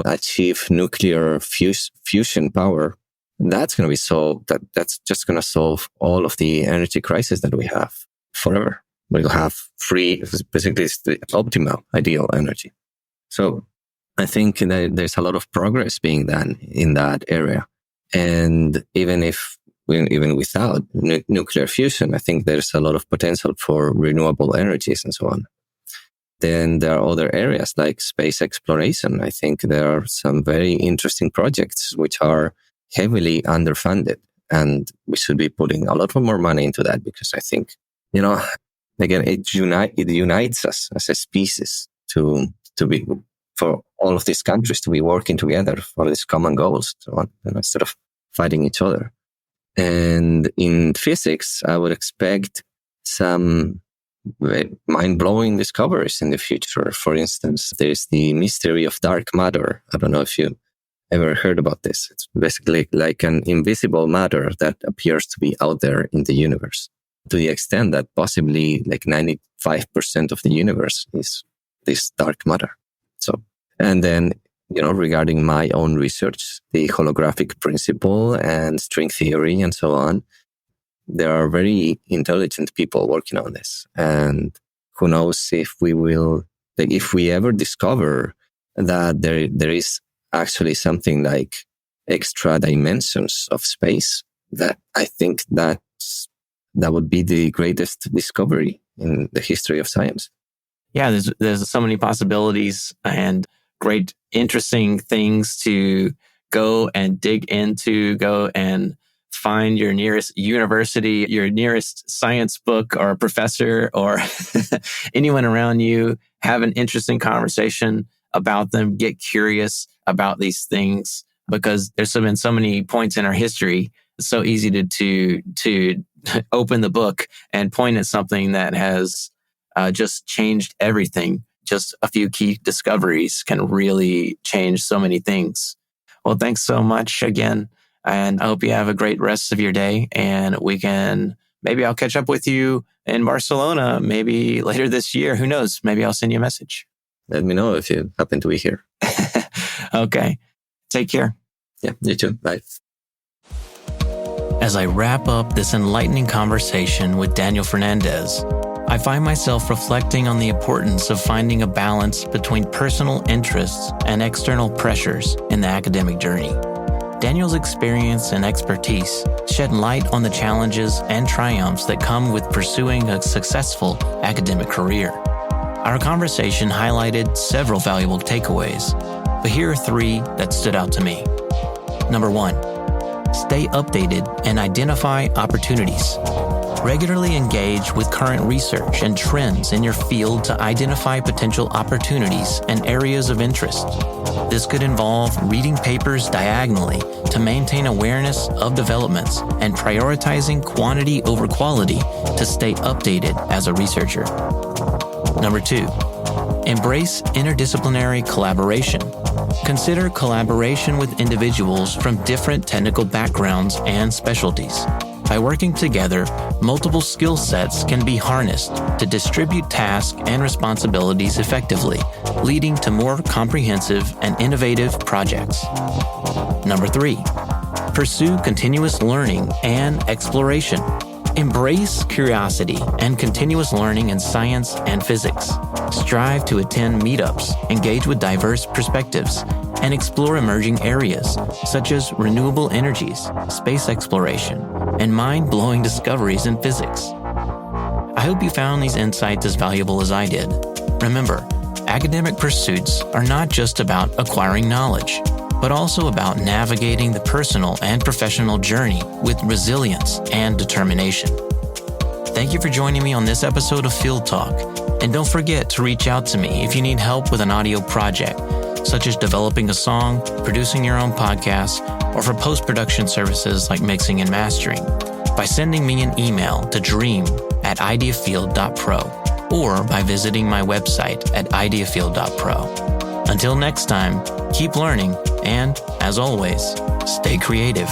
achieve nuclear fusion power, that's going to be solved. That's just going to solve all of the energy crisis that we have forever. We'll have free, basically it's the optimal, ideal energy. So I think that there's a lot of progress being done in that area. And even without nuclear fusion, I think there's a lot of potential for renewable energies and so on. Then there are other areas like space exploration. I think there are some very interesting projects which are heavily underfunded, and we should be putting a lot more money into that because I think, again, it unites us as a species to be, for all of these countries to be working together for these common goals, so on, instead of fighting each other. And in physics, I would expect some mind-blowing discoveries in the future. For instance, there's the mystery of dark matter. I don't know if you ever heard about this. It's basically like an invisible matter that appears to be out there in the universe, to the extent that possibly like 95% of the universe is this dark matter. So, and then, regarding my own research, the holographic principle and string theory and so on, there are very intelligent people working on this. And who knows if we ever discover that there is actually something like extra dimensions of space, that I think that would be the greatest discovery in the history of science. Yeah, there's so many possibilities and great, interesting things to go and dig into, go and find your nearest university, your nearest science book or professor or anyone around you, have an interesting conversation about them, get curious about these things, because there's been so many points in our history. It's so easy to open the book and point at something that has just changed everything. Just a few key discoveries can really change so many things. Well, thanks so much again. And I hope you have a great rest of your day. And maybe I'll catch up with you in Barcelona, maybe later this year. Who knows? Maybe I'll send you a message. Let me know if you happen to be here. Okay. Take care. Yeah, you too. Bye. As I wrap up this enlightening conversation with Daniel Fernandez, I find myself reflecting on the importance of finding a balance between personal interests and external pressures in the academic journey. Daniel's experience and expertise shed light on the challenges and triumphs that come with pursuing a successful academic career. Our conversation highlighted several valuable takeaways, but here are 3 that stood out to me. Number 1, stay updated and identify opportunities. Regularly engage with current research and trends in your field to identify potential opportunities and areas of interest. This could involve reading papers diagonally to maintain awareness of developments and prioritizing quantity over quality to stay updated as a researcher. Number 2, embrace interdisciplinary collaboration. Consider collaboration with individuals from different technical backgrounds and specialties. By working together, multiple skill sets can be harnessed to distribute tasks and responsibilities effectively, leading to more comprehensive and innovative projects. Number 3, pursue continuous learning and exploration. Embrace curiosity and continuous learning in science and physics. Strive to attend meetups, engage with diverse perspectives, and explore emerging areas such as renewable energies, space exploration, and mind-blowing discoveries in physics. I hope you found these insights as valuable as I did. Remember, academic pursuits are not just about acquiring knowledge, but also about navigating the personal and professional journey with resilience and determination. Thank you for joining me on this episode of Field Talk, and don't forget to reach out to me if you need help with an audio project, such as developing a song, producing your own podcast, or for post-production services like mixing and mastering, by sending me an email to dream@ideafield.pro or by visiting my website at ideafield.pro. Until next time, keep learning and, as always, stay creative.